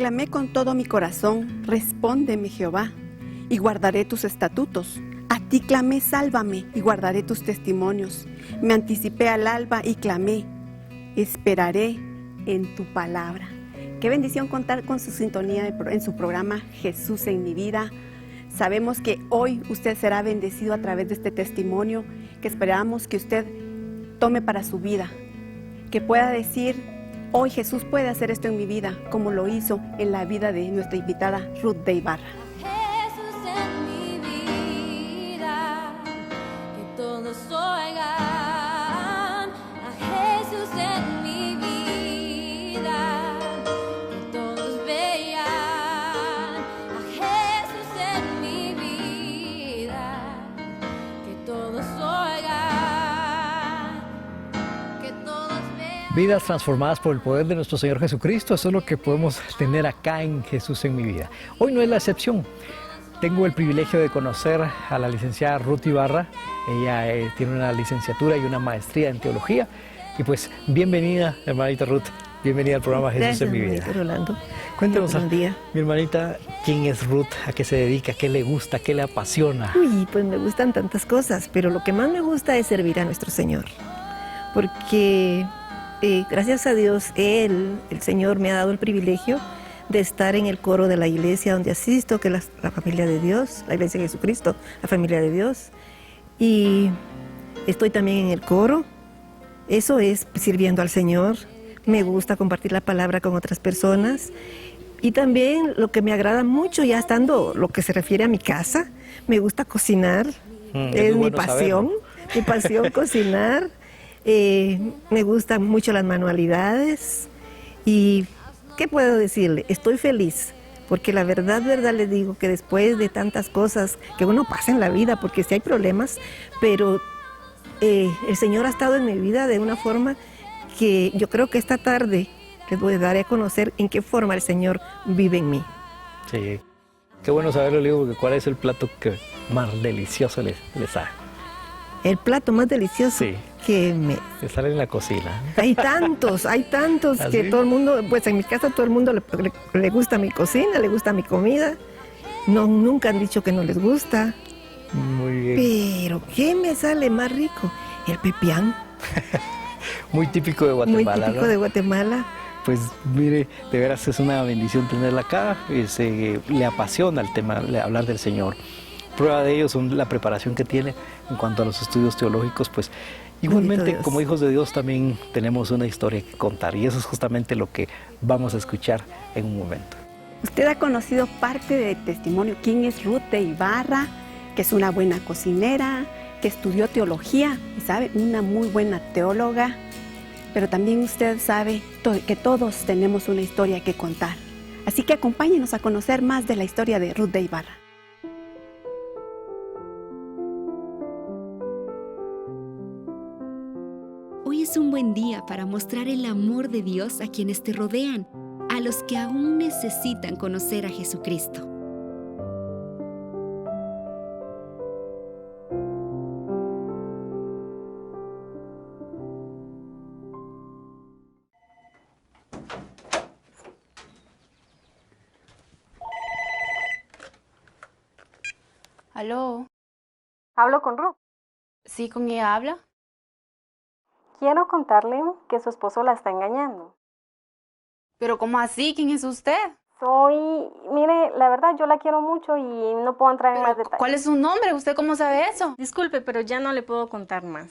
clamé con todo mi corazón, respóndeme, Jehová, y guardaré tus estatutos. A ti clamé, sálvame, y guardaré tus testimonios. Me anticipé al alba y clamé, esperaré en tu palabra. Qué bendición contar con su sintonía en su programa Jesús en mi vida. Sabemos que hoy usted será bendecido a través de este testimonio, que esperamos que usted tome para su vida, que pueda decir, hoy Jesús puede hacer esto en mi vida, como lo hizo en la vida de nuestra invitada Ruth de Ibarra. Jesús en mi vida, que todos oigan. A Jesús en mi vida, que todos vean. A Jesús en mi vida, que todos oigan, que todos vean. Vidas transformadas por el poder de nuestro Señor Jesucristo, eso es lo que podemos tener acá en Jesús en mi vida. Hoy no es la excepción. Tengo el privilegio de conocer a la licenciada Ruth Ibarra. Ella tiene una licenciatura y una maestría en teología. Y pues, bienvenida, hermanita Ruth. Bienvenida al programa Jesús en mi vida. Gracias, Rolando. Cuéntanos, Buen día. mi hermanita, ¿quién es Ruth? ¿A qué se dedica? ¿Qué le gusta? ¿Qué le apasiona? Uy, pues me gustan tantas cosas, pero lo que más me gusta es servir a nuestro Señor. Porque gracias a Dios, el Señor me ha dado el privilegio de estar en el coro de la iglesia donde asisto, que es la familia de Dios, la iglesia de Jesucristo, la familia de Dios. Y estoy también en el coro. Eso es sirviendo al Señor. Me gusta compartir la palabra con otras personas. Y también lo que me agrada mucho, ya estando lo que se refiere a mi casa, me gusta cocinar. Es mi bueno pasión, saberlo. mi pasión cocinar. Me gustan mucho las manualidades. Y, ¿qué puedo decirle? Estoy feliz. Porque la verdad les digo que después de tantas cosas que uno pasa en la vida, porque sí hay problemas, pero el Señor ha estado en mi vida de una forma que yo creo que esta tarde les voy a dar a conocer en qué forma el Señor vive en mí. Sí. Qué bueno saberlo, le digo, que cuál es el plato que más delicioso les sabe. El plato más delicioso Sí. que me... Que sale en la cocina. Hay tantos ¿Ah, que sí? todo el mundo, pues en mi casa todo el mundo le gusta mi cocina, le gusta mi comida. No, nunca han dicho que no les gusta. Muy bien. Pero, ¿qué me sale más rico? El pepián, Muy típico de muy Guatemala, típico ¿no? de Guatemala. Pues mire, de veras es una bendición tenerla acá. Le apasiona el tema, hablar del Señor. Prueba de ello son la preparación que tiene en cuanto a los estudios teológicos, pues igualmente Dios. como hijos de Dios también tenemos una historia que contar y eso es justamente lo que vamos a escuchar en un momento. Usted ha conocido parte del testimonio. ¿Quién es Ruth de Ibarra? Que es una buena cocinera, que estudió teología y sabe, una muy buena teóloga. Pero también usted sabe que todos tenemos una historia que contar. Así que acompáñenos a conocer más de la historia de Ruth de Ibarra. Hoy es un buen día para mostrar el amor de Dios a quienes te rodean, a los que aún necesitan conocer a Jesucristo. Aló, Hablo con Ruth. ¿sí con ella habla? Quiero contarle que su esposo la está engañando. ¿Pero cómo así? ¿Quién es usted? Mire, la verdad yo la quiero mucho y no puedo entrar en más Pero, detalles. ¿cuál es su nombre? ¿Usted cómo sabe eso? Disculpe, pero ya no le puedo contar más.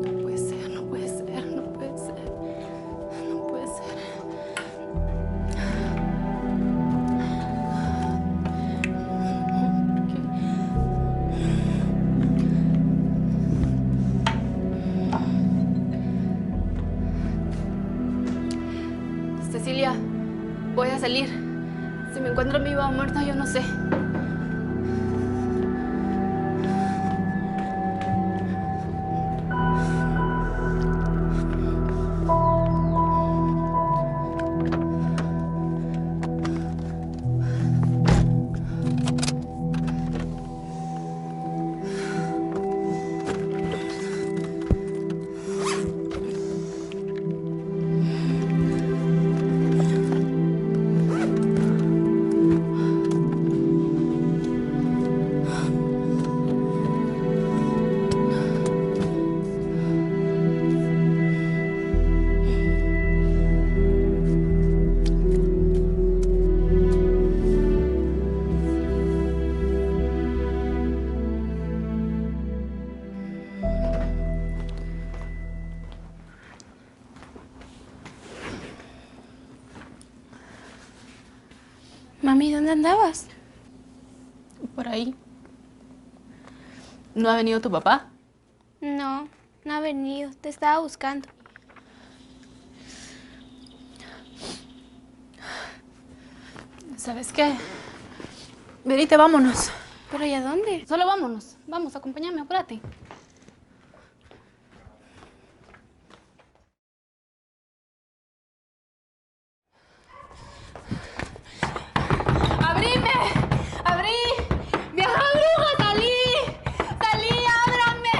No puede ser, no puede ser, no puede ser. No puede ser. ¿Por qué? Cecilia, voy a salir. Si me encuentro viva o muerta, yo no sé. Mami, ¿dónde andabas? Por ahí. ¿No ha venido tu papá? No, no ha venido. Te estaba buscando. ¿Sabes qué? Verite, vámonos. ¿Pero y a dónde? Solo vámonos. Vamos, acompáñame, apúrate. ¡Abrime! ¡Abrí! ¡Vieja bruja, salí! ¡Salí, ábrame!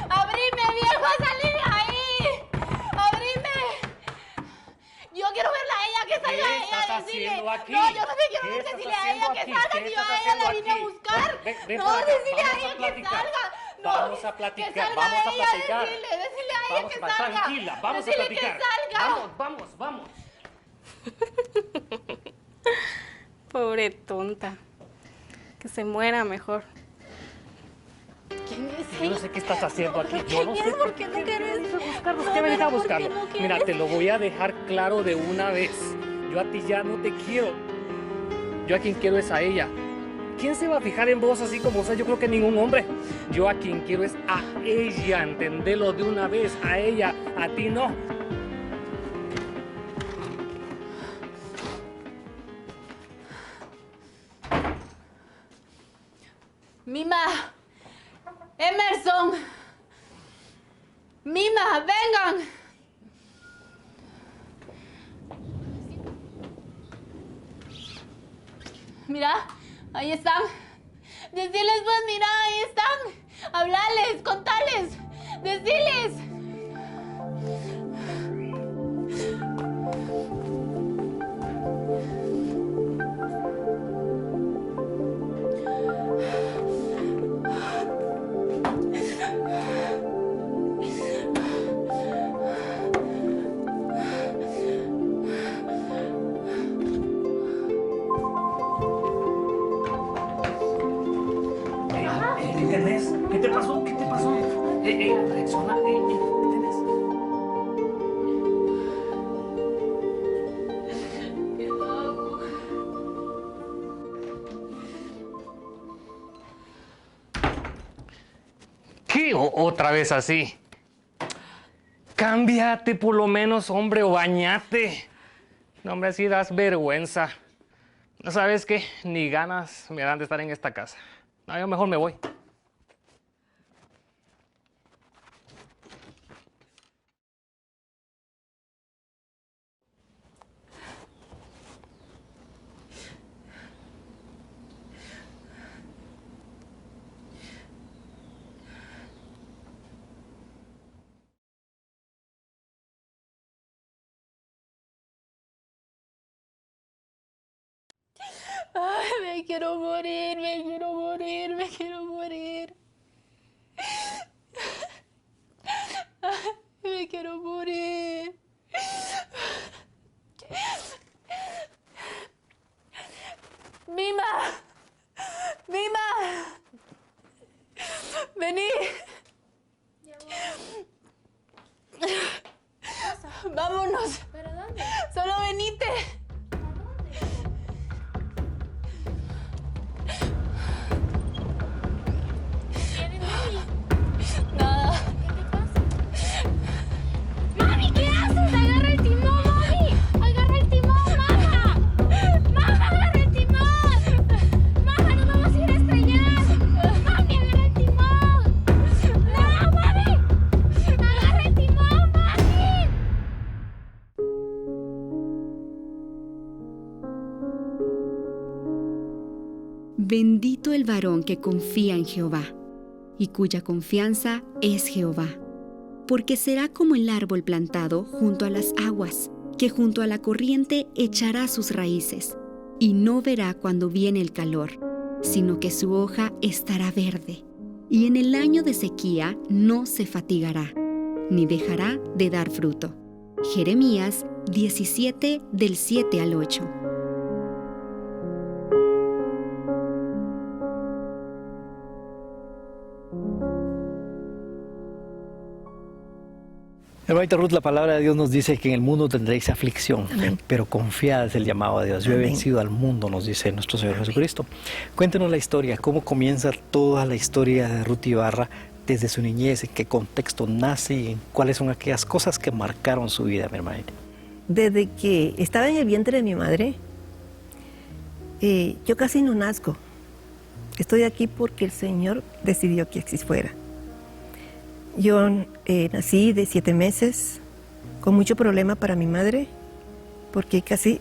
¡Abrime, vieja, salí de ahí! ¡Abrime! Yo quiero verla a ella, que salga ¿Qué ella, estás decirle. haciendo aquí? No, yo también quiero ¿Qué estás decirle a ella haciendo que aquí? salga, ¿Qué si yo estás a ella haciendo la vine a aquí? buscar. Ven No, para acá, decirle a vamos a ella que platicar. salga. No, Vamos a platicar, que salga vamos a ella, platicar. Decirle a ella Vamos, que va, salga. tranquila, vamos a Decirle platicar. que salga. Vamos. Pobre tonta. Que se muera mejor. ¿Quién es Yo ella? no sé qué estás haciendo aquí. Yo no sé ¿Por qué no quieres buscarlos. No, ¿Qué venís a pero ¿por qué buscarlo? no quieres? Mira, te lo voy a dejar claro de una vez. Yo a ti ya no te quiero. Yo a quien quiero es a ella. ¿Quién se va a fijar en vos así como vos? Yo creo que ningún hombre. Yo a quien quiero es a ella. Entendelo de una vez. A ella. A ti no. Mima. Emerson. Mima, vengan. Mira, ahí están. Deciles, pues, mira, ahí están. Hablales, contales. Deciles. ¿Qué tenés? ¿Qué te pasó? ¿Qué te pasó? Reacciona. ¿Qué tenés? ¿Qué hago? ¿Qué? ¿Otra vez así? Cámbiate por lo menos, hombre, o bañate. No, hombre, así das vergüenza. ¿No sabes qué? Ni ganas me dan de estar en esta casa. No, yo mejor me voy. Ay, me quiero morir, me quiero morir, me quiero morir. Ay, me quiero morir. Mima, Mima, vení. Vámonos. ¿Pero dónde? Solo venite. ¿Quieres, mami? Nada. ¿Qué te pasa? ¡Mami, qué haces! ¡Agarra el timón, mami! ¡Agarra el timón, mamá! ¡Mamá, agarra el timón! ¡Mamá, nos vamos a ir a estrellar! ¡Mami, agarra el timón! ¡No, mami! ¡Agarra el timón, mami! Bendito el varón que confía en Jehová, y cuya confianza es Jehová, porque será como el árbol plantado junto a las aguas, que junto a la corriente echará sus raíces, y no verá cuando viene el calor, sino que su hoja estará verde, y en el año de sequía no se fatigará, ni dejará de dar fruto. Jeremías 17, del 7 al 8. Hermanita Ruth, la palabra de Dios nos dice que en el mundo tendréis aflicción, Amén. pero confiad es el llamado de Dios. Yo he Amén. vencido al mundo, nos dice nuestro Señor Jesucristo. Cuéntenos la historia, cómo comienza toda la historia de Ruth Ibarra desde su niñez, en qué contexto nace y cuáles son aquellas cosas que marcaron su vida, mi hermanita. Desde que estaba en el vientre de mi madre, yo casi no nazco. Estoy aquí porque el Señor decidió que así fuera. Yo nací de 7 meses, con mucho problema para mi madre, porque casi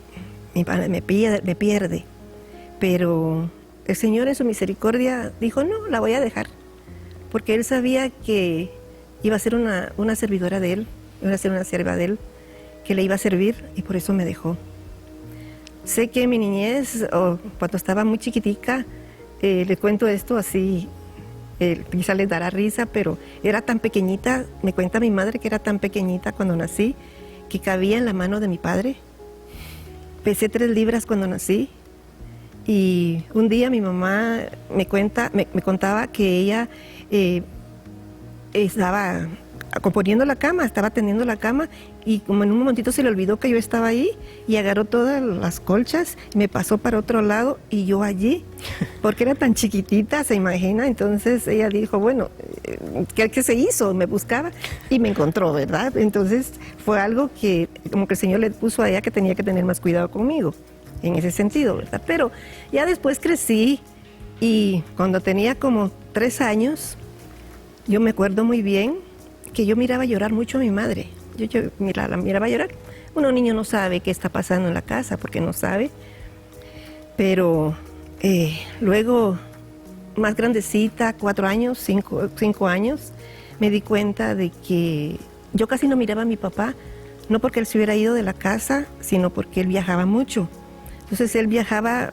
mi padre me pierde. Pero el Señor en su misericordia dijo, no, la voy a dejar. Porque Él sabía que iba a ser una servidora de Él, iba a ser una sierva de Él, que le iba a servir, y por eso me dejó. Sé que en mi niñez, cuando estaba muy chiquitica, le cuento esto así, quizá les dará risa, pero era tan pequeñita, me cuenta mi madre que era tan pequeñita cuando nací, que cabía en la mano de mi padre. Pesé 3 libras cuando nací, y un día mi mamá me contaba que ella estaba componiendo la cama, estaba tendiendo la cama, y como en un momentito se le olvidó que yo estaba ahí, y agarró todas las colchas, y me pasó para otro lado, y yo allí, porque era tan chiquitita, se imagina. Entonces ella dijo, bueno, ¿qué se hizo? Me buscaba y me encontró, ¿verdad? Entonces fue algo que como que el Señor le puso a ella que tenía que tener más cuidado conmigo, en ese sentido, ¿verdad? Pero ya después crecí, y cuando tenía como 3 años, yo me acuerdo muy bien que yo miraba llorar mucho a mi madre. Yo la miraba llorar. Uno niño no sabe qué está pasando en la casa, porque no sabe. Pero luego, más grandecita, 4 años, 5 años, me di cuenta de que yo casi no miraba a mi papá, no porque él se hubiera ido de la casa, sino porque él viajaba mucho. Entonces él viajaba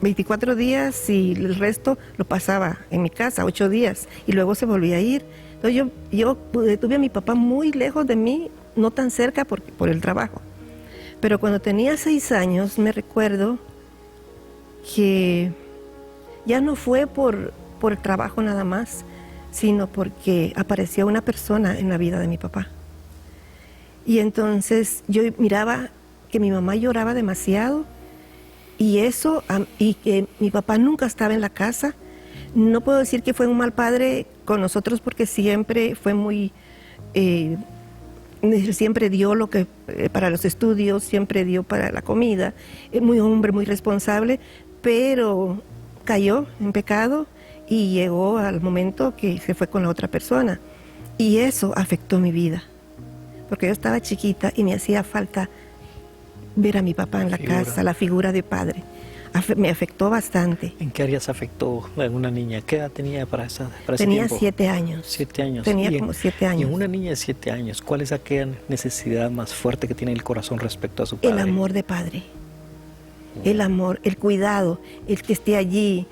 24 días y el resto lo pasaba en mi casa, 8 días, y luego se volvía a ir. Entonces yo tuve a mi papá muy lejos de mí, no tan cerca por el trabajo. Pero cuando tenía 6 años me recuerdo que ya no fue por el trabajo nada más, sino porque apareció una persona en la vida de mi papá. Y entonces yo miraba que mi mamá lloraba demasiado, y que mi papá nunca estaba en la casa. No puedo decir que fue un mal padre con nosotros, porque siempre fue muy, siempre dio lo que para los estudios, siempre dio para la comida, muy hombre, muy responsable, pero cayó en pecado y llegó al momento que se fue con la otra persona, y eso afectó mi vida, porque yo estaba chiquita y me hacía falta ver a mi papá en la casa, la figura de padre. Me afectó bastante. ¿En qué áreas afectó a una niña? ¿Qué edad tenía para ese Tenía tiempo? 7 años. 7 años. Tenía como 7 años. Y en una niña de 7 años, ¿cuál es aquella necesidad más fuerte que tiene el corazón respecto a su padre? El amor de padre. El amor, el cuidado, el que esté allí.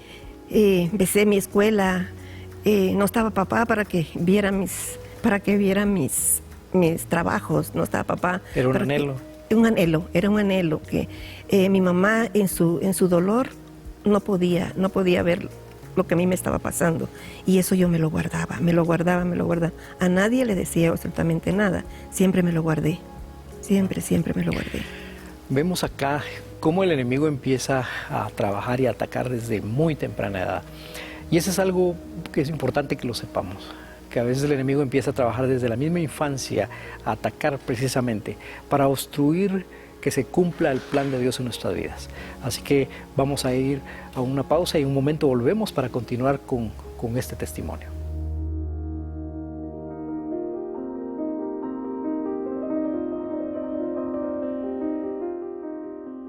Empecé mi escuela. No estaba papá para que viera mis trabajos. No estaba papá. Era un anhelo. Era un anhelo que mi mamá en su dolor no podía ver lo que a mí me estaba pasando, y eso yo me lo guardaba. A nadie le decía absolutamente nada, siempre me lo guardé, siempre me lo guardé. Vemos acá cómo el enemigo empieza a trabajar y a atacar desde muy temprana edad, y eso es algo que es importante que lo sepamos, que a veces el enemigo empieza a trabajar desde la misma infancia, a atacar precisamente para obstruir que se cumpla el plan de Dios en nuestras vidas. Así que vamos a ir a una pausa y en un momento volvemos para continuar con este testimonio.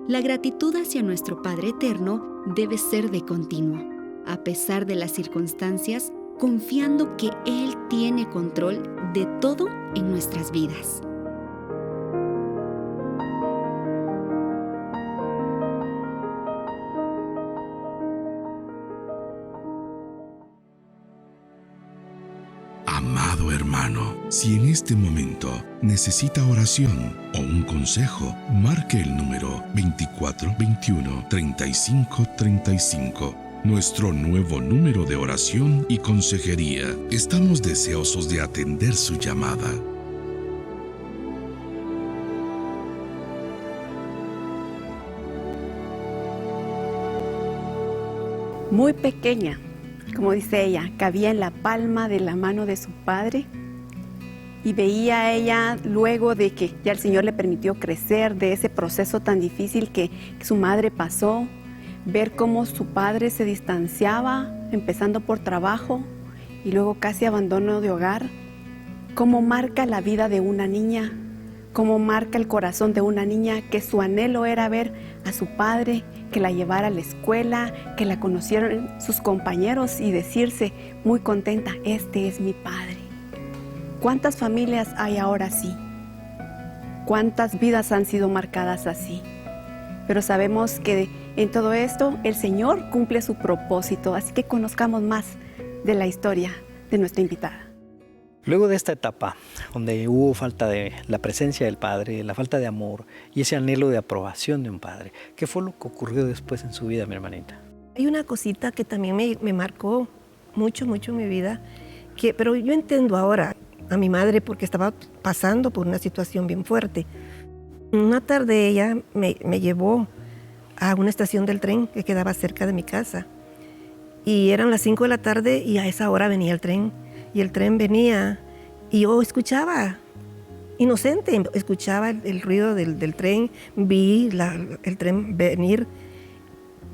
La gratitud hacia nuestro Padre Eterno debe ser de continuo, a pesar de las circunstancias, confiando que Él tiene control de todo en nuestras vidas. Amado hermano, si en este momento necesita oración o un consejo, marque el número 2421 3535. Nuestro nuevo número de oración y consejería. Estamos deseosos de atender su llamada. Muy pequeña, como dice ella, cabía en la palma de la mano de su padre y veía a ella luego de que ya el Señor le permitió crecer de ese proceso tan difícil que su madre pasó, ver cómo su padre se distanciaba, empezando por trabajo y luego casi abandono de hogar, cómo marca la vida de una niña, cómo marca el corazón de una niña que su anhelo era ver a su padre, que la llevara a la escuela, que la conocieran sus compañeros y decirse muy contenta, este es mi padre. ¿Cuántas familias hay ahora así? ¿Cuántas vidas han sido marcadas así? Pero sabemos que en todo esto el Señor cumple su propósito, así que conozcamos más de la historia de nuestra invitada. Luego de esta etapa, donde hubo falta de la presencia del padre, la falta de amor y ese anhelo de aprobación de un padre, ¿qué fue lo que ocurrió después en su vida, mi hermanita? Hay una cosita que también me marcó mucho en mi vida, pero yo entiendo ahora a mi madre porque estaba pasando por una situación bien fuerte. Una tarde ella me llevó a una estación del tren que quedaba cerca de mi casa y eran las 5 de la tarde y a esa hora venía el tren. Y el tren venía y yo escuchaba, inocente, escuchaba el ruido del tren, vi el tren venir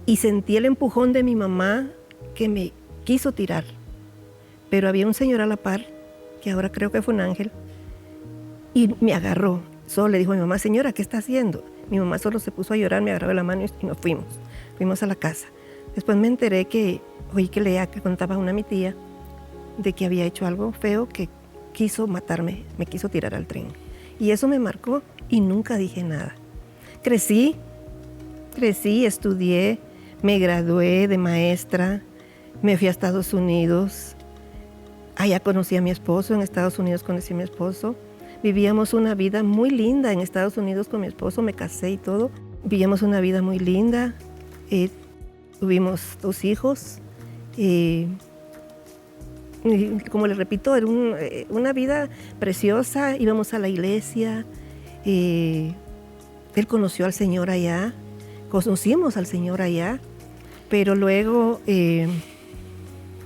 y sentí el empujón de mi mamá que me quiso tirar. Pero había un señor a la par, que ahora creo que fue un ángel, y me agarró. Solo le dijo a mi mamá, señora, ¿qué está haciendo? Mi mamá solo se puso a llorar, me agarró de la mano y nos fuimos a la casa. Después me enteré oí que contaba una mi tía, de que había hecho algo feo, que quiso matarme, me quiso tirar al tren. Y eso me marcó y nunca dije nada. Crecí, estudié, me gradué de maestra, me fui a Estados Unidos. Allá conocí a mi esposo, en Estados Unidos conocí a mi esposo. Vivíamos una vida muy linda en Estados Unidos con mi esposo, me casé y todo. Vivíamos una vida muy linda, tuvimos 2 hijos. Y como les repito, era una vida preciosa, íbamos a la iglesia, él conoció al Señor allá, conocimos al Señor allá, pero luego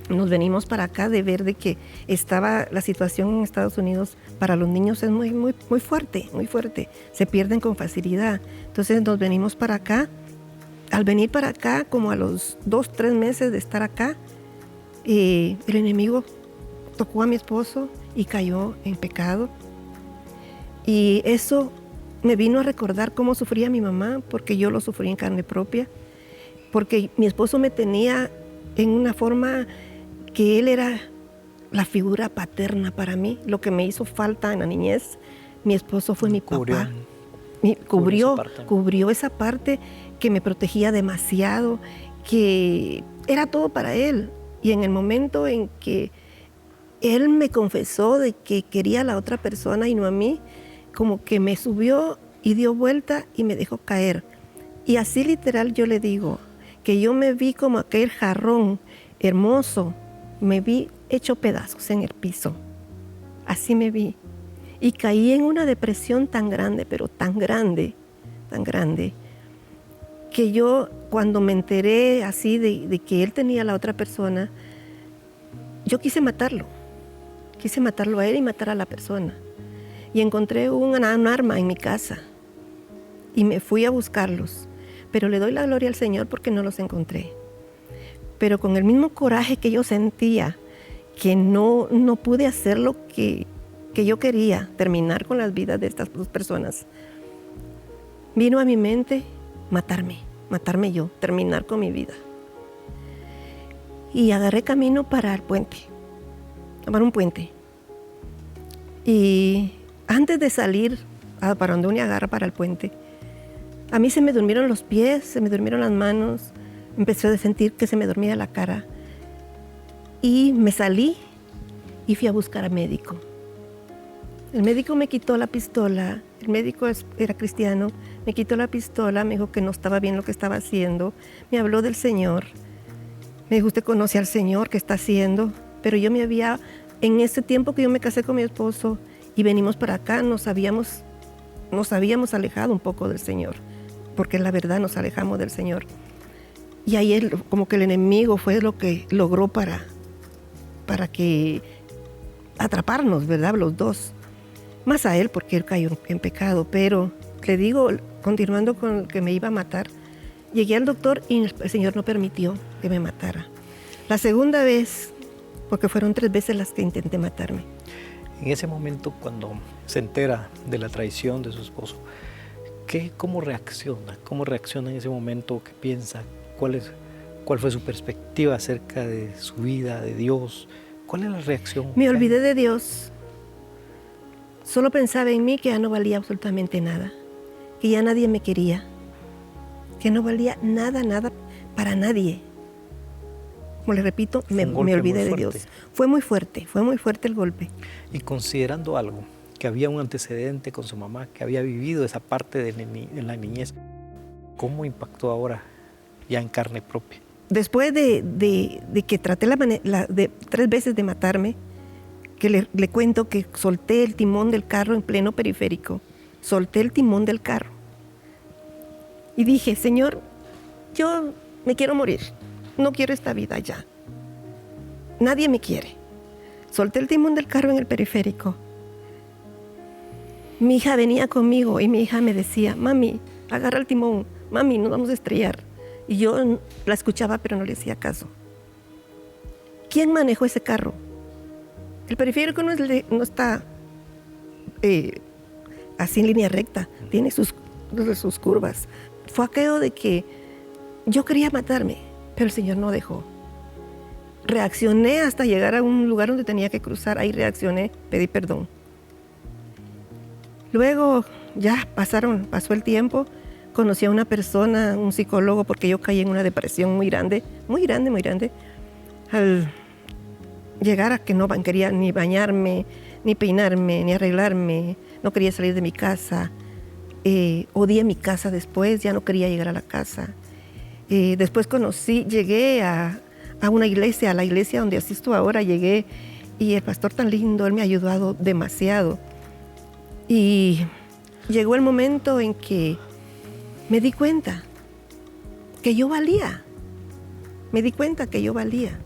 nos venimos para acá de ver de que estaba la situación en Estados Unidos para los niños es muy fuerte, se pierden con facilidad. Entonces nos venimos para acá. Al venir para acá, como a los 2-3 meses de estar acá, el enemigo tocó a mi esposo y cayó en pecado. Y eso me vino a recordar cómo sufría mi mamá, porque yo lo sufrí en carne propia, porque mi esposo me tenía en una forma que él era la figura paterna para mí, lo que me hizo falta en la niñez. Mi esposo fue mi papá. Cubrió esa parte que me protegía demasiado, que era todo para él. Y en el momento en que él me confesó de que quería a la otra persona y no a mí, como que me subió y dio vuelta y me dejó caer. Y así literal yo le digo que yo me vi como aquel jarrón hermoso, me vi hecho pedazos en el piso. Así me vi. Y caí en una depresión tan grande, pero tan grande, que yo cuando me enteré así de que él tenía a la otra persona, yo quise matarlo a él y matar a la persona. Y encontré un arma en mi casa y me fui a buscarlos, pero le doy la gloria al Señor porque no los encontré. Pero con el mismo coraje que yo sentía, que no pude hacer lo que yo quería, terminar con las vidas de estas 2 personas, vino a mi mente matarme yo, terminar con mi vida. Y agarré camino para el puente, para un puente. Y antes de salir para donde uno agarra para el puente, a mí se me durmieron los pies, se me durmieron las manos, empecé a sentir que se me dormía la cara. Y me salí y fui a buscar al médico. El médico me quitó la pistola, el médico era cristiano, me quitó la pistola, me dijo que no estaba bien lo que estaba haciendo, me habló del Señor, me dijo, ¿usted conoce al Señor? ¿Qué está haciendo? Pero yo en ese tiempo que yo me casé con mi esposo y venimos para acá, nos habíamos alejado un poco del Señor, porque la verdad nos alejamos del Señor. Y ahí como que el enemigo fue lo que logró para que atraparnos, ¿verdad? Los dos. Más a él porque él cayó en pecado. Pero le digo, continuando con que me iba a matar, llegué al doctor y el Señor no permitió que me matara. La segunda vez, porque fueron 3 veces las que intenté matarme. En ese momento, cuando se entera de la traición de su esposo, ¿cómo reacciona? ¿Cómo reacciona en ese momento? ¿Qué piensa? ¿Cuál fue su perspectiva acerca de su vida, de Dios? ¿Cuál es la reacción? Me olvidé de Dios. Solo pensaba en mí, que ya no valía absolutamente nada, que ya nadie me quería, que no valía nada para nadie. Como le repito, me olvidé de Dios. Fue muy fuerte el golpe. Y considerando algo, que había un antecedente con su mamá, que había vivido esa parte de la niñez, ¿cómo impactó ahora ya en carne propia? Después de que traté 3 veces de matarme, que le cuento que solté el timón del carro en pleno periférico, solté el timón del carro y dije, Señor, yo me quiero morir, no quiero esta vida ya, nadie me quiere. Solté el timón del carro en el periférico. Mi hija venía conmigo y mi hija me decía, mami, agarra el timón, mami, nos vamos a estrellar. Y yo la escuchaba, pero no le hacía caso. ¿Quién manejó ese carro? El periférico no está así en línea recta, tiene sus curvas. Fue aquello de que yo quería matarme, pero el Señor no dejó. Reaccioné hasta llegar a un lugar donde tenía que cruzar, ahí reaccioné, pedí perdón. Luego ya pasó el tiempo, conocí a una persona, un psicólogo, porque yo caí en una depresión muy grande. Al llegar a que no quería ni bañarme, ni peinarme, ni arreglarme, no quería salir de mi casa. Odié mi casa después, ya no quería llegar a la casa. Después llegué a una iglesia, a la iglesia donde asisto ahora, llegué y el pastor tan lindo, él me ha ayudado demasiado. Y llegó el momento en que me di cuenta que yo valía. Me di cuenta que yo valía.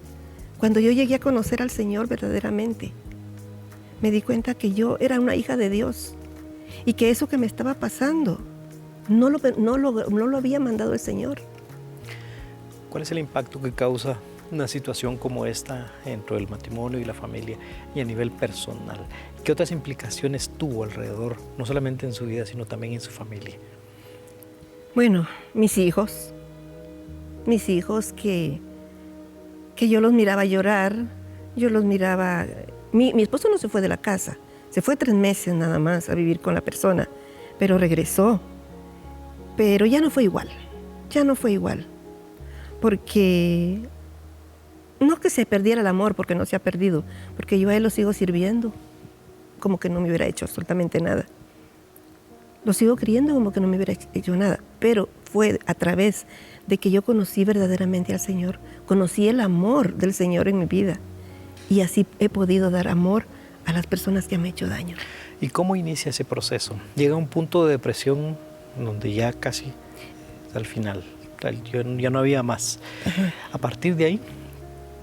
Cuando yo llegué a conocer al Señor verdaderamente, me di cuenta que yo era una hija de Dios y que eso que me estaba pasando no lo había mandado el Señor. ¿Cuál es el impacto que causa una situación como esta dentro del matrimonio y la familia y a nivel personal? ¿Qué otras implicaciones tuvo alrededor, no solamente en su vida, sino también en su familia? Bueno, mis hijos que yo los miraba llorar, yo los miraba. Mi esposo no se fue de la casa, se fue 3 meses nada más a vivir con la persona, pero regresó. Pero ya no fue igual, porque no que se perdiera el amor, porque no se ha perdido, porque yo a él lo sigo sirviendo como que no me hubiera hecho absolutamente nada. Lo sigo creyendo como que no me hubiera hecho nada, pero fue a través de que yo conocí verdaderamente al Señor, conocí el amor del Señor en mi vida y así he podido dar amor a las personas que me han hecho daño. ¿Y cómo inicia ese proceso? Llega a un punto de depresión donde ya casi al final, ya no había más. Ajá. A partir de ahí,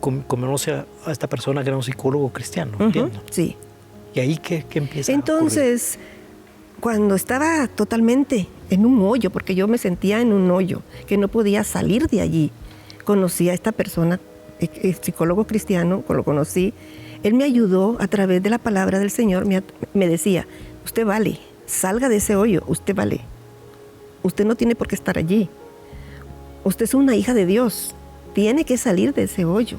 conoce a esta persona que era un psicólogo cristiano, ¿entiendo? Sí. ¿Y ahí qué empieza Entonces, a ocurrir? Cuando estaba totalmente en un hoyo, porque yo me sentía en un hoyo, que no podía salir de allí, conocí a esta persona, el psicólogo cristiano, lo conocí. Él me ayudó a través de la palabra del Señor, me decía, usted vale, salga de ese hoyo, usted vale. Usted no tiene por qué estar allí. Usted es una hija de Dios, tiene que salir de ese hoyo.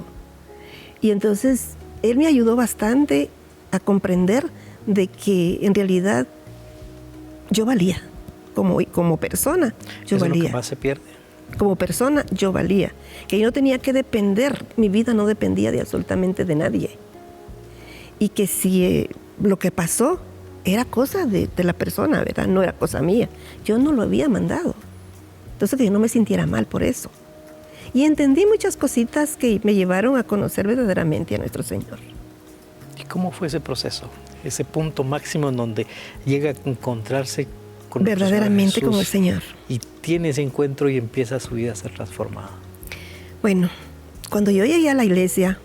Y entonces, él me ayudó bastante a comprender de que en realidad yo valía, como persona, yo valía. ¿Es lo que más se pierde? Como persona, yo valía. Que yo no tenía que depender, mi vida no dependía de absolutamente de nadie. Y que si lo que pasó era cosa de la persona, ¿verdad? No era cosa mía. Yo no lo había mandado. Entonces que yo no me sintiera mal por eso. Y entendí muchas cositas que me llevaron a conocer verdaderamente a nuestro Señor. ¿Y cómo fue ese proceso? Ese punto máximo en donde llega a encontrarse con verdaderamente con el Señor. Y tiene ese encuentro y empieza su vida a ser transformada. Bueno, cuando yo llegué a la iglesia,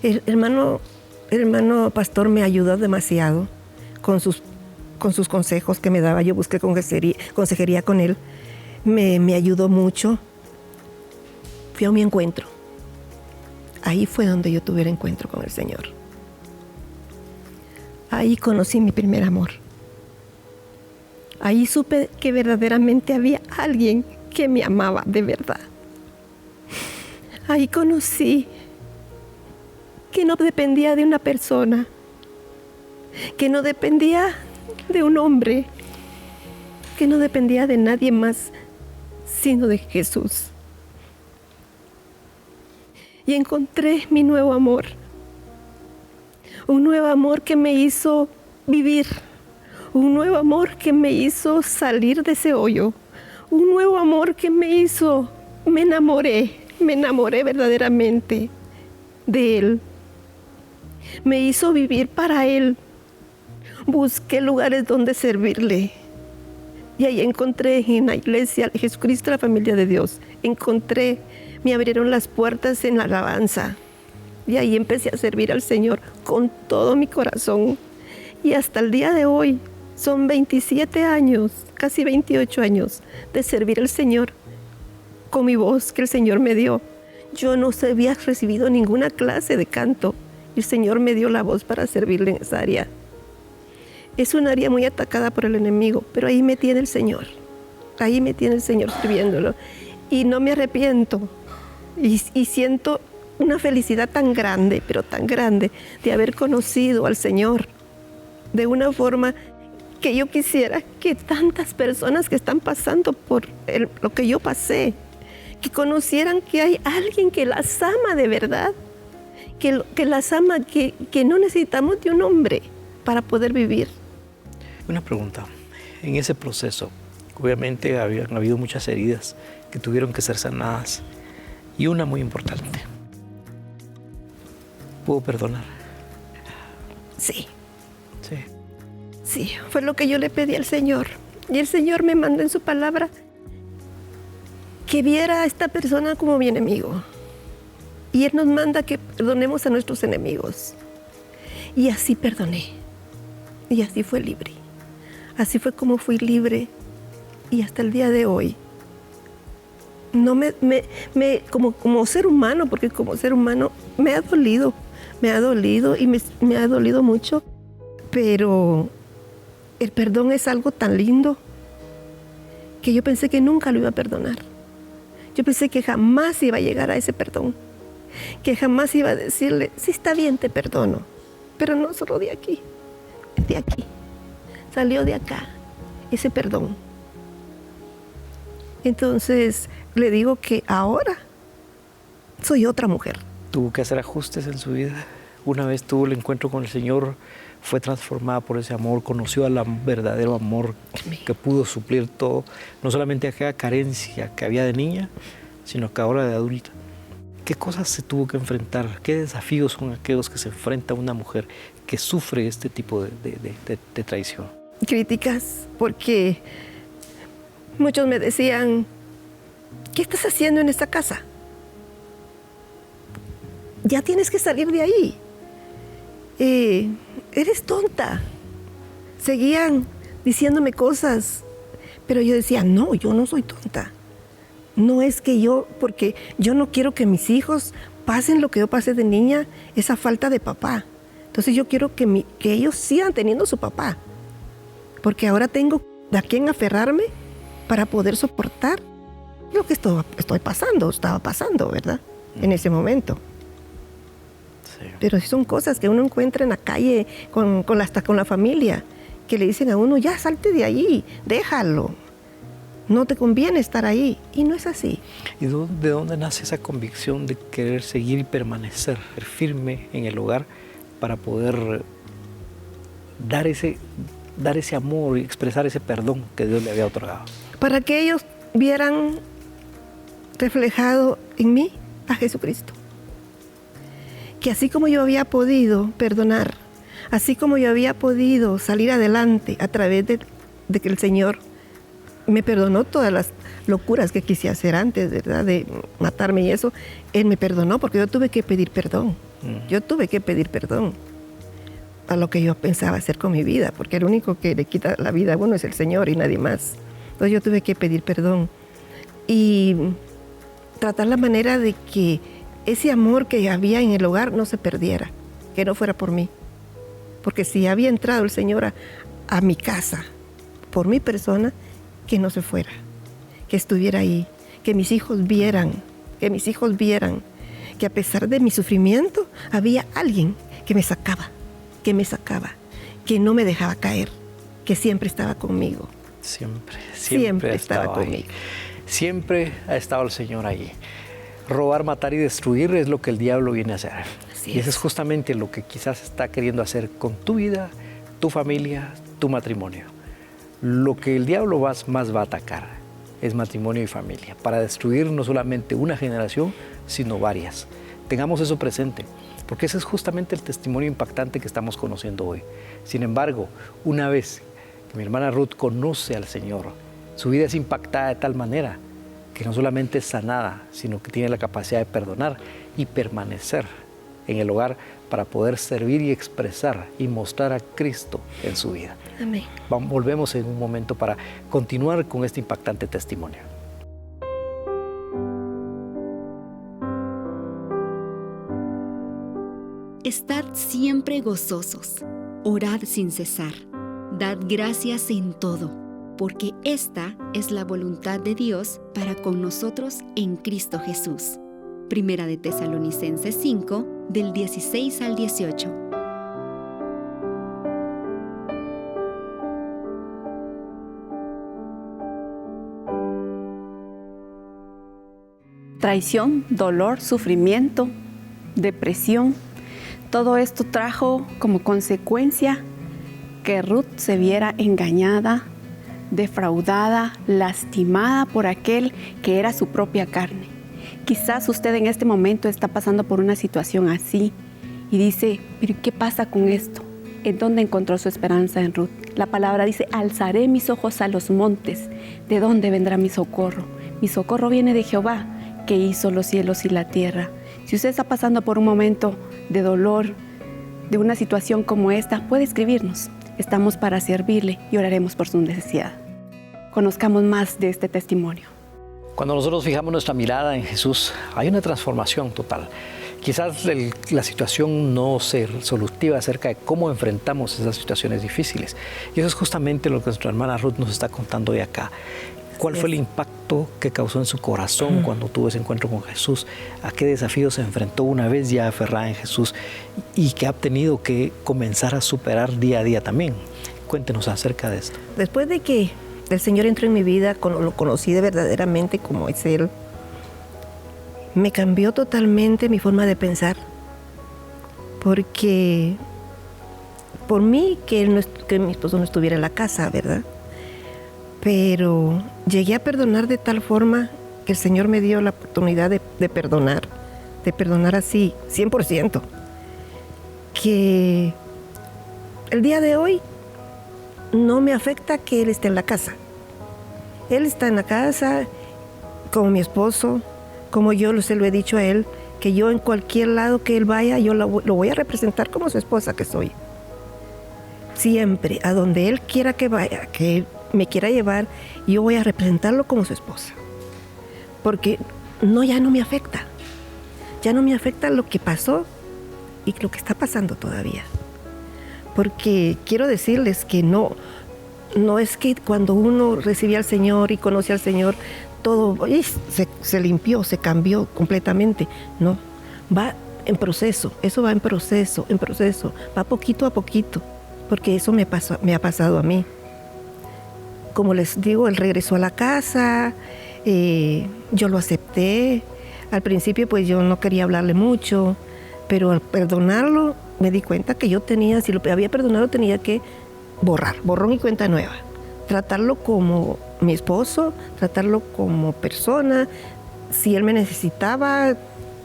el hermano pastor me ayudó demasiado con sus consejos que me daba. Yo busqué consejería con él. Me ayudó mucho. Fui a mi encuentro. Ahí fue donde yo tuve el encuentro con el Señor. Ahí conocí mi primer amor. Ahí supe que verdaderamente había alguien que me amaba de verdad. Ahí conocí que no dependía de una persona, que no dependía de un hombre, que no dependía de nadie más, sino de Jesús. Y encontré mi nuevo amor, un nuevo amor que me hizo vivir, un nuevo amor que me hizo salir de ese hoyo, un nuevo amor que me enamoré verdaderamente de Él. Me hizo vivir para Él. Busqué lugares donde servirle. Y ahí encontré en la iglesia Jesucristo, la familia de Dios. Me abrieron las puertas en la alabanza. Y ahí empecé a servir al Señor con todo mi corazón. Y hasta el día de hoy, son 27 años, casi 28 años, de servir al Señor con mi voz que el Señor me dio. Yo no había recibido ninguna clase de canto. El Señor me dio la voz para servirle en esa área. Es un área muy atacada por el enemigo, pero ahí me tiene el Señor. Ahí me tiene el Señor sirviéndolo. Y no me arrepiento. Y siento una felicidad tan grande, pero tan grande, de haber conocido al Señor de una forma que yo quisiera que tantas personas que están pasando por lo que yo pasé, que conocieran que hay alguien que las ama de verdad, que las ama, que no necesitamos de un hombre para poder vivir. Una pregunta. En ese proceso, obviamente habían habido muchas heridas que tuvieron que ser sanadas. Y una muy importante. ¿Puedo perdonar? Sí. Sí. Sí, fue lo que yo le pedí al Señor. Y el Señor me mandó en su palabra que viera a esta persona como mi enemigo. Y Él nos manda que perdonemos a nuestros enemigos. Y así perdoné. Y así fue libre. Así fue como fui libre. Y hasta el día de hoy. No como ser humano, porque como ser humano me ha dolido y me ha dolido mucho. Pero el perdón es algo tan lindo que yo pensé que nunca lo iba a perdonar. Yo pensé que jamás iba a llegar a ese perdón. Que jamás iba a decirle, sí, está bien, te perdono. Pero no solo de aquí, de aquí. Salió de acá ese perdón. Entonces le digo que ahora soy otra mujer. Tuvo que hacer ajustes en su vida. Una vez tuvo el encuentro con el Señor, fue transformada por ese amor, conoció al verdadero amor que pudo suplir todo, no solamente aquella carencia que había de niña, sino que ahora de adulta. ¿Qué cosas se tuvo que enfrentar? ¿Qué desafíos son aquellos que se enfrenta una mujer que sufre este tipo de traición? Críticas, porque muchos me decían, ¿qué estás haciendo en esta casa? Ya tienes que salir de ahí. Eres tonta. Seguían diciéndome cosas, pero yo decía, no, yo no soy tonta. No es que porque yo no quiero que mis hijos pasen lo que yo pasé de niña, esa falta de papá. Entonces yo quiero que ellos sigan teniendo su papá, porque ahora tengo a quién aferrarme para poder soportar lo que estaba pasando, ¿verdad? En ese momento. Sí. Pero son cosas que uno encuentra en la calle, hasta con la familia, que le dicen a uno, ya salte de ahí, déjalo. No te conviene estar ahí. Y no es así. ¿Y de dónde nace esa convicción de querer seguir y permanecer firme en el hogar para poder dar ese amor y expresar ese perdón que Dios le había otorgado? Para que ellos vieran reflejado en mí a Jesucristo. Que así como yo había podido perdonar, así como yo había podido salir adelante a través de que el Señor me perdonó todas las locuras que quise hacer antes, ¿verdad? De matarme y eso. Él me perdonó porque yo tuve que pedir perdón. Yo tuve que pedir perdón a lo que yo pensaba hacer con mi vida, porque el único que le quita la vida a uno es el Señor y nadie más. Entonces yo tuve que pedir perdón y tratar la manera de que ese amor que había en el hogar no se perdiera, que no fuera por mí. Porque si había entrado el Señor a mi casa por mi persona, que no se fuera, que estuviera ahí, que mis hijos vieran, que a pesar de mi sufrimiento había alguien que me sacaba, que no me dejaba caer, que siempre estaba conmigo. Siempre estaba conmigo. Siempre ha estado el Señor ahí. Robar, matar y destruir es lo que el diablo viene a hacer. Y eso es justamente lo que quizás está queriendo hacer con tu vida, tu familia, tu matrimonio. Lo que el diablo más va a atacar es matrimonio y familia, para destruir no solamente una generación, sino varias. Tengamos eso presente, porque ese es justamente el testimonio impactante que estamos conociendo hoy. Sin embargo, una vez que mi hermana Ruth conoce al Señor, su vida es impactada de tal manera que no solamente es sanada, sino que tiene la capacidad de perdonar y permanecer en el hogar para poder servir y expresar y mostrar a Cristo en su vida. Amén. Volvemos en un momento para continuar con este impactante testimonio. Estad siempre gozosos, orad sin cesar, dad gracias en todo, porque esta es la voluntad de Dios para con nosotros en Cristo Jesús. Primera de Tesalonicenses 5, del 16 al 18. Traición, dolor, sufrimiento, depresión, todo esto trajo como consecuencia que Ruth se viera engañada, defraudada, lastimada por aquel que era su propia carne. Quizás usted en este momento está pasando por una situación así y dice, ¿pero qué pasa con esto? ¿En dónde encontró su esperanza en Ruth? La palabra dice, alzaré mis ojos a los montes. ¿De dónde vendrá mi socorro? Mi socorro viene de Jehová, que hizo los cielos y la tierra. Si usted está pasando por un momento de dolor, de una situación como esta, puede escribirnos. Estamos para servirle y oraremos por su necesidad. Conozcamos más de este testimonio. Cuando nosotros fijamos nuestra mirada en Jesús, hay una transformación total. Quizás la situación no sea solutiva acerca de cómo enfrentamos esas situaciones difíciles. Y eso es justamente lo que nuestra hermana Ruth nos está contando hoy acá. ¿Cuál fue el impacto que causó en su corazón cuando tuvo ese encuentro con Jesús? ¿A qué desafío se enfrentó una vez ya aferrada en Jesús y que ha tenido que comenzar a superar día a día también? Cuéntenos acerca de esto. Después de que el Señor entró en mi vida, lo conocí de verdaderamente como es Él, me cambió totalmente mi forma de pensar. Porque por mí que mi esposo no estuviera en la casa, ¿verdad? Pero llegué a perdonar de tal forma que el Señor me dio la oportunidad de perdonar así, 100%. Que el día de hoy no me afecta que Él esté en la casa. Él está en la casa como mi esposo, como yo se lo he dicho a Él, que yo en cualquier lado que Él vaya, yo lo voy a representar como su esposa que soy. Siempre, a donde Él quiera que vaya, que Él me quiera llevar, yo voy a representarlo como su esposa. Porque ya no me afecta. Ya no me afecta lo que pasó y lo que está pasando todavía. Porque quiero decirles que no es que cuando uno recibe al Señor y conoce al Señor, todo se limpió, se cambió completamente. No, va en proceso, eso va en proceso, va poquito a poquito, porque eso me ha pasado a mí. Como les digo, él regresó a la casa, yo lo acepté. Al principio pues yo no quería hablarle mucho, pero al perdonarlo me di cuenta que yo tenía, si lo había perdonado, tenía que borrón y cuenta nueva. Tratarlo como mi esposo, tratarlo como persona. Si él me necesitaba,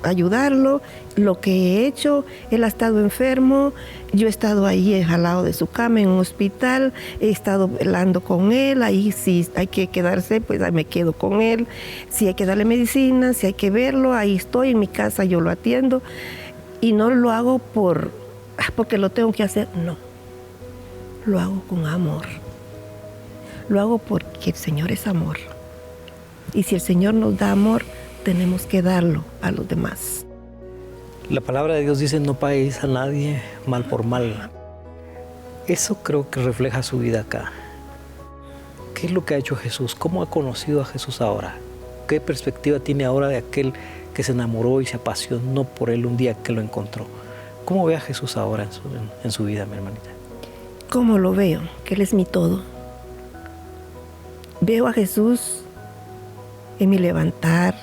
ayudarlo. Lo que he hecho, él ha estado enfermo, yo he estado ahí al lado de su cama en un hospital, he estado velando con él, ahí si hay que quedarse, pues ahí me quedo con él, si hay que darle medicina, si hay que verlo, ahí estoy en mi casa, yo lo atiendo, y no lo hago porque lo tengo que hacer, no, lo hago con amor, lo hago porque el Señor es amor, y si el Señor nos da amor, tenemos que darlo a los demás. La palabra de Dios dice, no paguéis a nadie mal por mal. Eso creo que refleja su vida acá. ¿Qué es lo que ha hecho Jesús? ¿Cómo ha conocido a Jesús ahora? ¿Qué perspectiva tiene ahora de aquel que se enamoró y se apasionó por él un día que lo encontró? ¿Cómo ve a Jesús ahora en su vida, mi hermanita? ¿Cómo lo veo? Que Él es mi todo. Veo a Jesús en mi levantar,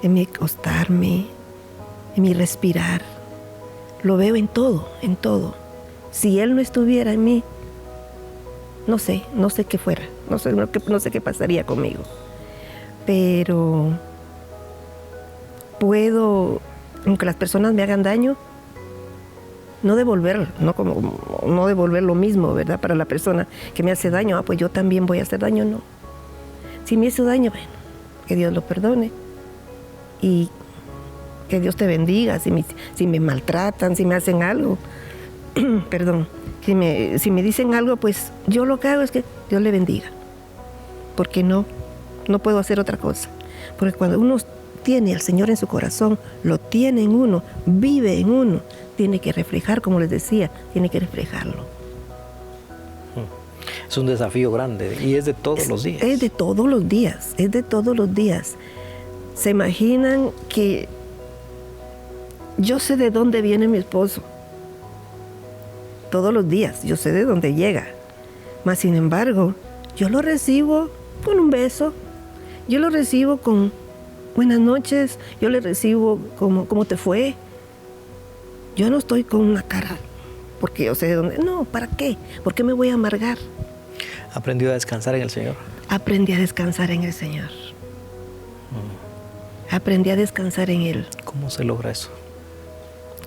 en mi acostarme, en mi respirar. Lo veo en todo, en todo. Si Él no estuviera en mí, no sé qué fuera, no sé qué pasaría conmigo. Pero puedo, aunque las personas me hagan daño, no devolver lo mismo, ¿verdad? Para la persona que me hace daño, pues yo también voy a hacer daño, no. Si me hizo daño, bueno, que Dios lo perdone. Y que Dios te bendiga, si me maltratan, si me hacen algo, perdón, si me dicen algo, pues yo lo que hago es que Dios le bendiga, porque no puedo hacer otra cosa, porque cuando uno tiene al Señor en su corazón, lo tiene en uno, vive en uno, tiene que reflejar, como les decía, tiene que reflejarlo. Es un desafío grande y es de todos los días. Es de todos los días, es de todos los días. ¿Se imaginan que yo sé de dónde viene mi esposo? Todos los días, yo sé de dónde llega. Mas, sin embargo, yo lo recibo con un beso, yo lo recibo con buenas noches, yo le recibo ¿cómo te fue? Yo no estoy con una cara, porque yo sé de dónde. No, ¿para qué? ¿Por qué me voy a amargar? ¿Aprendió a descansar en el Señor? Aprendí a descansar en el Señor. Aprendí a descansar en Él. ¿Cómo se logra eso?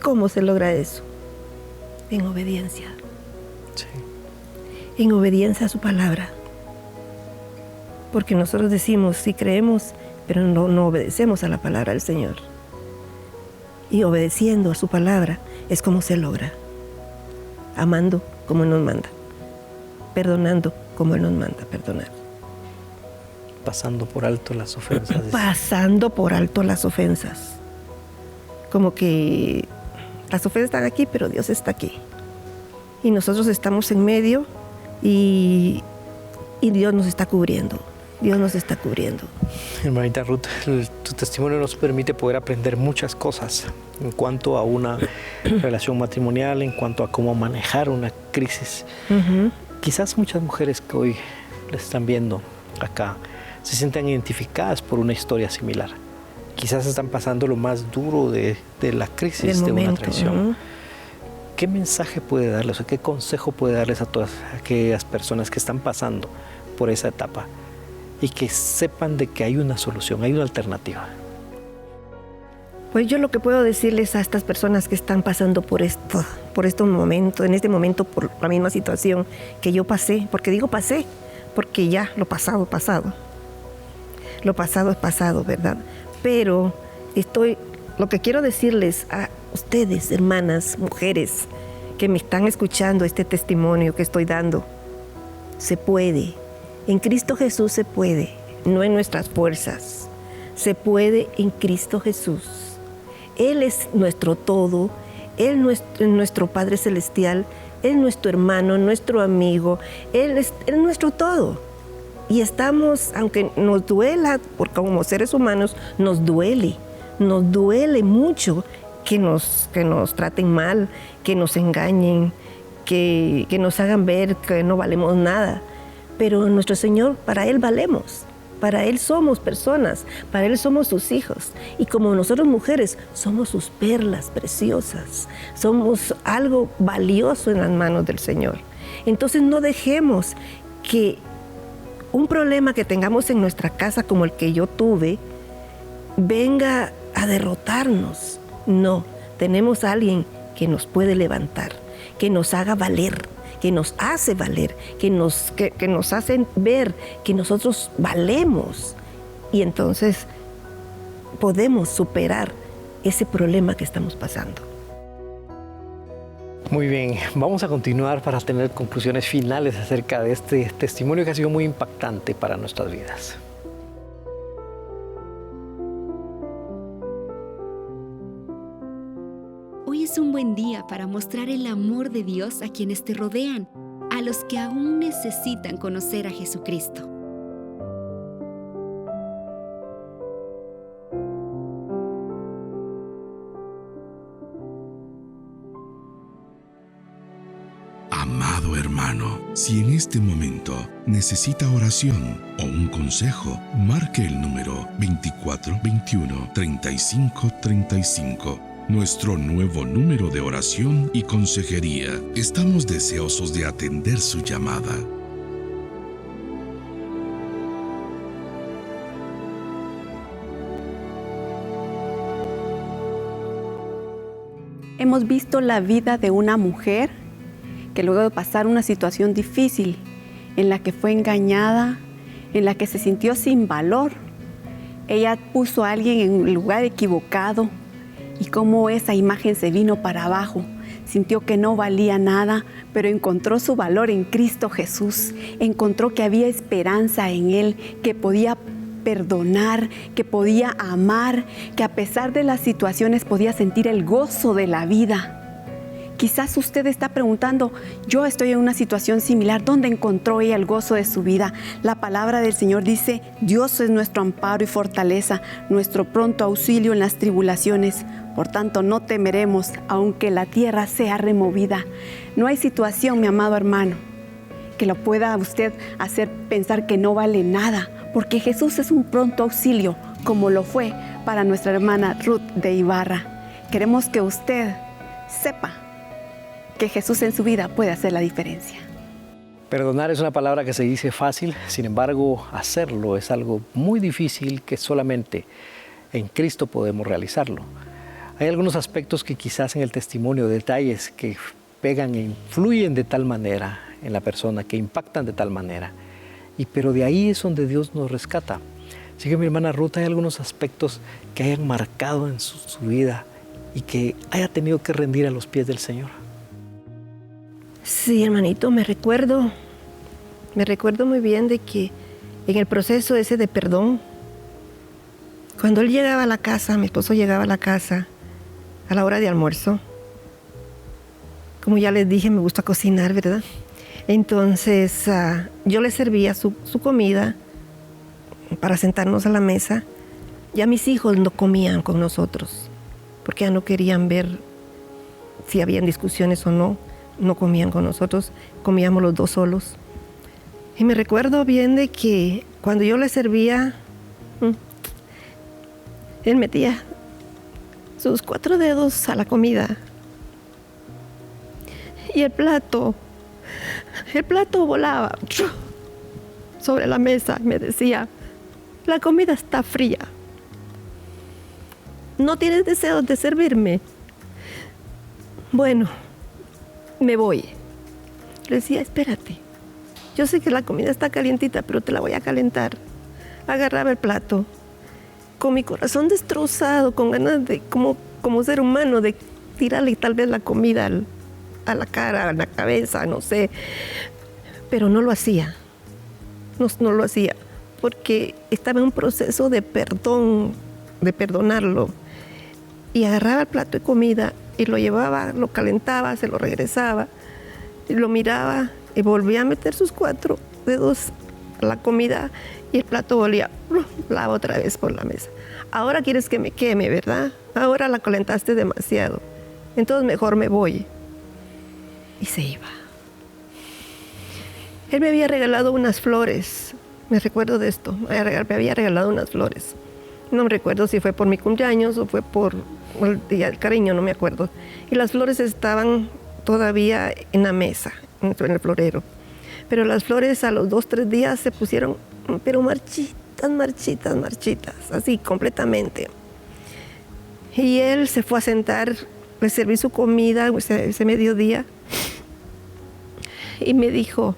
¿Cómo se logra eso? En obediencia. Sí. En obediencia a su palabra. Porque nosotros decimos, sí creemos, pero no obedecemos a la palabra del Señor. Y obedeciendo a su palabra es como se logra. Amando como Él nos manda. Perdonando como Él nos manda perdonar. Pasando por alto las ofensas. Pasando por alto las ofensas. Como que las ofensas están aquí, pero Dios está aquí. Y nosotros estamos en medio y Dios nos está cubriendo. Dios nos está cubriendo. Hermanita Ruth, tu testimonio nos permite poder aprender muchas cosas en cuanto a una relación matrimonial, en cuanto a cómo manejar una crisis. Quizás muchas mujeres que hoy le están viendo acá se sientan identificadas por una historia similar. Quizás están pasando lo más duro de la crisis de una traición. ¿Qué mensaje puede darles o qué consejo puede darles a todas aquellas personas que están pasando por esa etapa y que sepan de que hay una solución, hay una alternativa? Pues yo lo que puedo decirles a estas personas que están pasando por estos momentos, en este momento por la misma situación que yo pasé, porque digo pasé, porque ya lo pasado, pasado. Lo pasado es pasado, ¿verdad? Pero lo que quiero decirles a ustedes, hermanas, mujeres, que me están escuchando este testimonio que estoy dando, se puede. En Cristo Jesús se puede, no en nuestras fuerzas. Se puede en Cristo Jesús. Él es nuestro todo, Él es nuestro Padre Celestial, Él es nuestro hermano, nuestro amigo, Él es nuestro todo. Y estamos, aunque nos duela, porque como seres humanos nos duele mucho que nos traten mal, que nos engañen, que nos hagan ver que no valemos nada. Pero nuestro Señor, para Él valemos, para Él somos personas, para Él somos sus hijos. Y como nosotros mujeres somos sus perlas preciosas, somos algo valioso en las manos del Señor. Entonces no dejemos que un problema que tengamos en nuestra casa como el que yo tuve venga a derrotarnos. No, tenemos a alguien que nos puede levantar, que nos haga valer, que nos hace valer, que nos hace ver que nosotros valemos. Y entonces podemos superar ese problema que estamos pasando. Muy bien, vamos a continuar para tener conclusiones finales acerca de este testimonio que ha sido muy impactante para nuestras vidas. Hoy es un buen día para mostrar el amor de Dios a quienes te rodean, a los que aún necesitan conocer a Jesucristo. Amado hermano, si en este momento necesita oración o un consejo, marque el número 2421-3535. Nuestro nuevo número de oración y consejería. Estamos deseosos de atender su llamada. Hemos visto la vida de una mujer que luego de pasar una situación difícil, en la que fue engañada, en la que se sintió sin valor, ella puso a alguien en el lugar equivocado, y cómo esa imagen se vino para abajo. Sintió que no valía nada, pero encontró su valor en Cristo Jesús. Encontró que había esperanza en Él, que podía perdonar, que podía amar, que a pesar de las situaciones podía sentir el gozo de la vida. Quizás usted está preguntando, yo estoy en una situación similar, ¿dónde encontró ella el gozo de su vida? La palabra del Señor dice, Dios es nuestro amparo y fortaleza, nuestro pronto auxilio en las tribulaciones. Por tanto, no temeremos, aunque la tierra sea removida. No hay situación, mi amado hermano, que lo pueda usted hacer pensar que no vale nada, porque Jesús es un pronto auxilio, como lo fue para nuestra hermana Ruth de Ibarra. Queremos que usted sepa que Jesús en su vida puede hacer la diferencia. Perdonar es una palabra que se dice fácil, sin embargo, hacerlo es algo muy difícil que solamente en Cristo podemos realizarlo. Hay algunos aspectos que quizás en el testimonio, detalles que pegan e influyen de tal manera en la persona, que impactan de tal manera, pero de ahí es donde Dios nos rescata. Así que mi hermana Ruth, hay algunos aspectos que hayan marcado en su vida y que haya tenido que rendir a los pies del Señor. Sí, hermanito, me recuerdo muy bien de que en el proceso ese de perdón, cuando él llegaba a la casa, mi esposo llegaba a la casa a la hora de almuerzo, como ya les dije, me gusta cocinar, ¿verdad? Entonces yo le servía su comida para sentarnos a la mesa. Ya mis hijos no comían con nosotros, porque ya no querían ver si habían discusiones o no. No comían con nosotros, comíamos los dos solos. Y me recuerdo bien de que cuando yo le servía, él metía sus 4 dedos a la comida. Y el plato volaba sobre la mesa. Me decía, la comida está fría. ¿No tienes deseos de servirme? Bueno, me voy. Le decía, espérate. Yo sé que la comida está calientita, pero te la voy a calentar. Agarraba el plato, con mi corazón destrozado, con ganas de, como ser humano, de tirarle tal vez la comida a la cara, a la cabeza, no sé. Pero no lo hacía. No lo hacía, porque estaba en un proceso de perdón, de perdonarlo. Y agarraba el plato de comida y lo llevaba, lo calentaba, se lo regresaba, y lo miraba y volvía a meter sus 4 dedos a la comida y el plato volvía otra vez por la mesa. Ahora quieres que me queme, ¿verdad? Ahora la calentaste demasiado. Entonces mejor me voy. Y se iba. Él me había regalado unas flores. Me recuerdo de esto. Me había regalado unas flores. No me recuerdo si fue por mi cumpleaños o fue por el día del cariño, no me acuerdo. Y las flores estaban todavía en la mesa, en el florero. Pero las flores a los 2-3 días se pusieron, pero marchitas, así completamente. Y él se fue a sentar, le serví su comida ese mediodía y me dijo,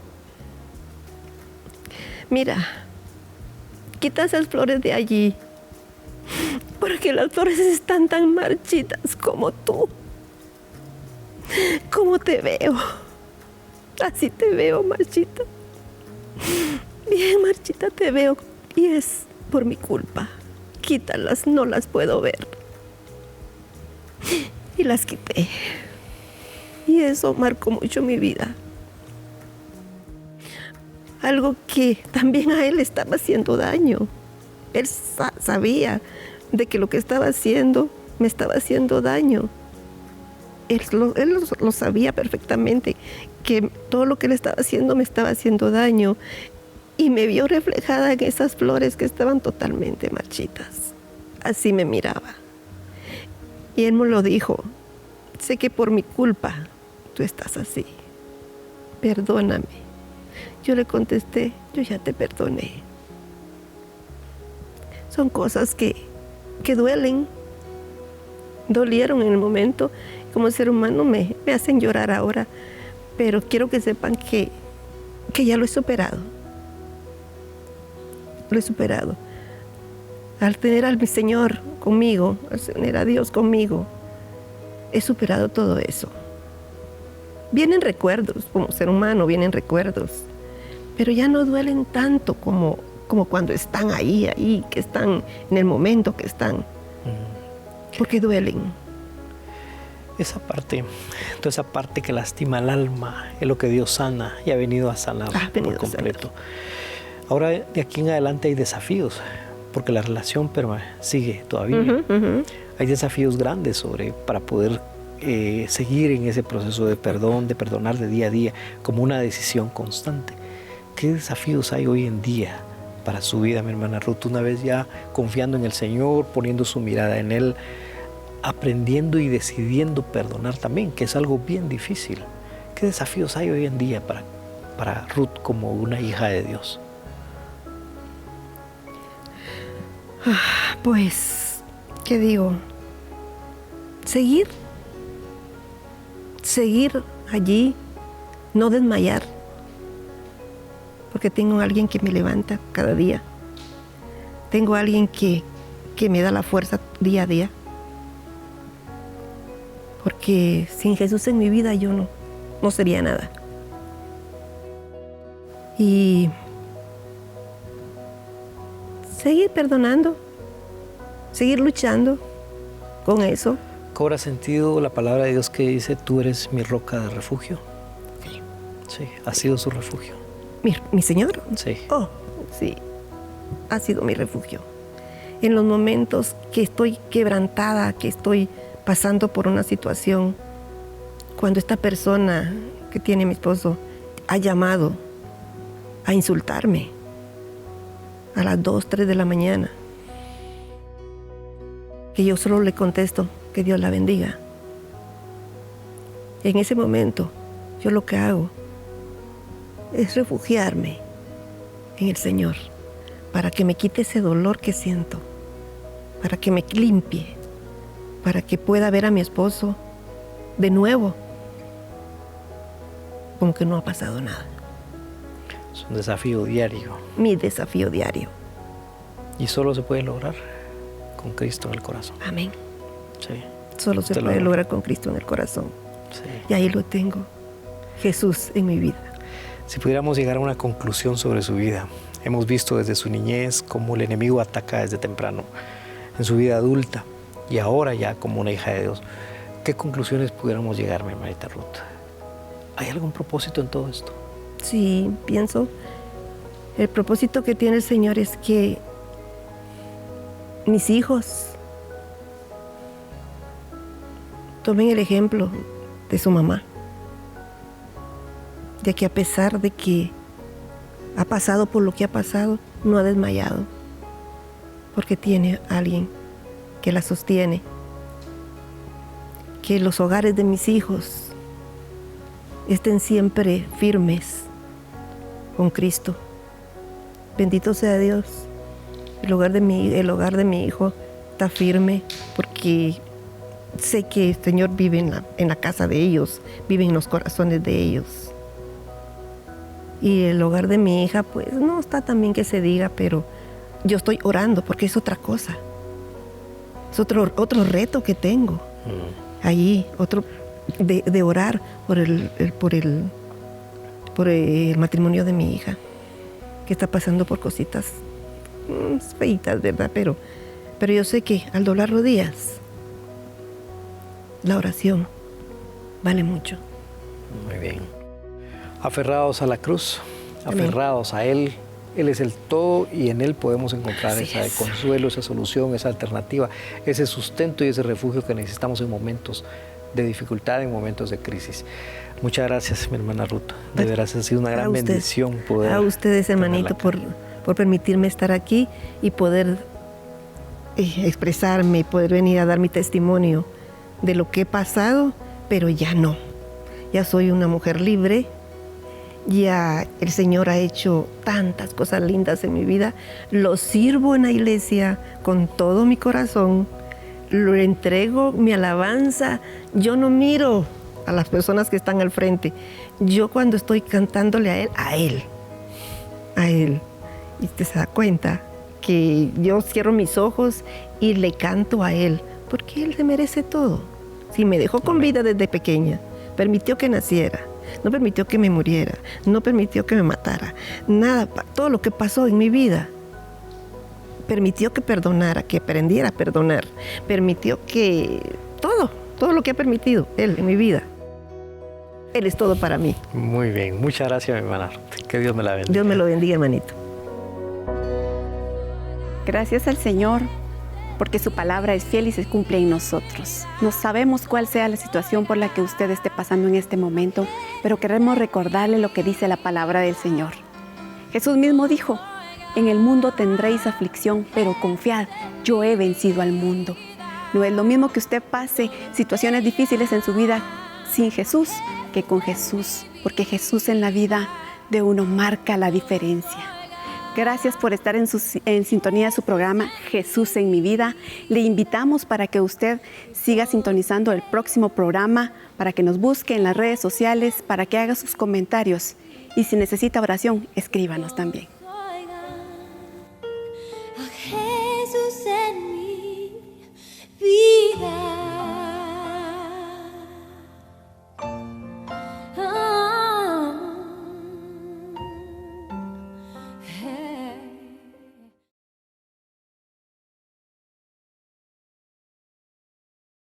mira, quita esas flores de allí, porque las flores están tan marchitas como tú. ¿Cómo te veo? Así te veo, marchita. Bien marchita te veo y es por mi culpa. Quítalas, no las puedo ver. Y las quité. Y eso marcó mucho mi vida. Algo que también a él estaba haciendo daño. Él sabía de que lo que estaba haciendo me estaba haciendo daño. Él lo sabía perfectamente, que todo lo que él estaba haciendo me estaba haciendo daño. Y me vio reflejada en esas flores que estaban totalmente marchitas. Así me miraba. Y él me lo dijo, sé que por mi culpa tú estás así. Perdóname. Yo le contesté, yo ya te perdoné. Son cosas que duelen. Dolieron en el momento. Como ser humano me hacen llorar ahora. Pero quiero que sepan que ya lo he superado. Lo he superado. Al tener a mi Señor conmigo, al tener a Dios conmigo, he superado todo eso. Vienen recuerdos, como ser humano vienen recuerdos, pero ya no duelen tanto como cuando están ahí, que están en el momento que están, porque duelen. Toda esa parte que lastima el alma, es lo que Dios sana y ha venido a sanar por completo. Ahora, de aquí en adelante hay desafíos, porque la relación sigue todavía. Hay desafíos grandes para poder seguir en ese proceso de perdón, de perdonar de día a día, como una decisión constante. ¿Qué desafíos hay hoy en día para su vida, mi hermana Ruth? Una vez ya confiando en el Señor, poniendo su mirada en Él, aprendiendo y decidiendo perdonar también, que es algo bien difícil. ¿Qué desafíos hay hoy en día para Ruth como una hija de Dios? Pues, ¿qué digo? Seguir allí, no desmayar, porque tengo a alguien que me levanta cada día. Tengo a alguien que me da la fuerza día a día. Porque sin Jesús en mi vida yo no sería nada. Y seguir perdonando, seguir luchando con eso. ¿Cobra sentido la palabra de Dios que dice, tú eres mi roca de refugio? Sí. Sí, ha sido su refugio. ¿Mi Señor? Sí. Oh, sí, ha sido mi refugio. En los momentos que estoy quebrantada, que estoy pasando por una situación, cuando esta persona que tiene mi esposo ha llamado a insultarme a las 2, 3 de la mañana, que yo solo le contesto que Dios la bendiga. En ese momento, yo lo que hago es refugiarme en el Señor para que me quite ese dolor que siento, para que me limpie, para que pueda ver a mi esposo de nuevo, como que no ha pasado nada. Es un desafío diario. Mi desafío diario. Y solo se puede lograr con Cristo en el corazón. Amén. Sí. Solo se puede lograr con Cristo en el corazón. Sí. Y ahí lo tengo, Jesús en mi vida. Si pudiéramos llegar a una conclusión sobre su vida, hemos visto desde su niñez cómo el enemigo ataca desde temprano, en su vida adulta y ahora ya como una hija de Dios. ¿Qué conclusiones pudiéramos llegar, mi hermanita Ruth? ¿Hay algún propósito en todo esto? Sí, pienso, el propósito que tiene el Señor es que mis hijos tomen el ejemplo de su mamá, de que a pesar de que ha pasado por lo que ha pasado, no ha desmayado, porque tiene a alguien que la sostiene. Que los hogares de mis hijos estén siempre firmes con Cristo. Bendito sea Dios. El hogar de mi hijo está firme porque sé que el Señor vive en la casa de ellos, vive en los corazones de ellos. Y el hogar de mi hija, pues no está tan bien que se diga, pero yo estoy orando porque es otra cosa. Es otro reto que tengo. Ahí, otro de orar por el matrimonio de mi hija, que está pasando por cositas feitas, ¿verdad? Pero yo sé que al doblar rodillas, la oración vale mucho. Muy bien. Aferrados a la cruz, Amén. aferrados a Él. Él es el todo y en Él podemos encontrar ese consuelo, esa solución, esa alternativa, ese sustento y ese refugio que necesitamos en momentos de dificultad, en momentos de crisis. Muchas gracias, mi hermana Ruth. De veras ha sido una gran bendición poder. A ustedes, hermanito, por permitirme estar aquí y poder expresarme, poder venir a dar mi testimonio de lo que he pasado, pero ya no. Ya soy una mujer libre. Ya el Señor ha hecho tantas cosas lindas en mi vida. Lo sirvo en la iglesia con todo mi corazón. Le entrego mi alabanza. Yo no miro a las personas que están al frente. Yo cuando estoy cantándole a Él. Y usted se da cuenta que yo cierro mis ojos y le canto a Él. Porque Él se merece todo. Si me dejó con vida desde pequeña, permitió que naciera. No permitió que me muriera, no permitió que me matara, nada, todo lo que pasó en mi vida. Permitió que perdonara, que aprendiera a perdonar, permitió que todo lo que ha permitido Él en mi vida. Él es todo para mí. Muy bien, muchas gracias, mi hermana. Que Dios me la bendiga. Dios me lo bendiga, hermanito. Gracias al Señor, porque su palabra es fiel y se cumple en nosotros. No sabemos cuál sea la situación por la que usted esté pasando en este momento, pero queremos recordarle lo que dice la palabra del Señor. Jesús mismo dijo, en el mundo tendréis aflicción, pero confiad, yo he vencido al mundo. No es lo mismo que usted pase situaciones difíciles en su vida sin Jesús que con Jesús, porque Jesús en la vida de uno marca la diferencia. Gracias por estar en sintonía de su programa Jesús en mi vida. Le invitamos para que usted siga sintonizando el próximo programa, para que nos busque en las redes sociales, para que haga sus comentarios. Y si necesita oración, escríbanos también.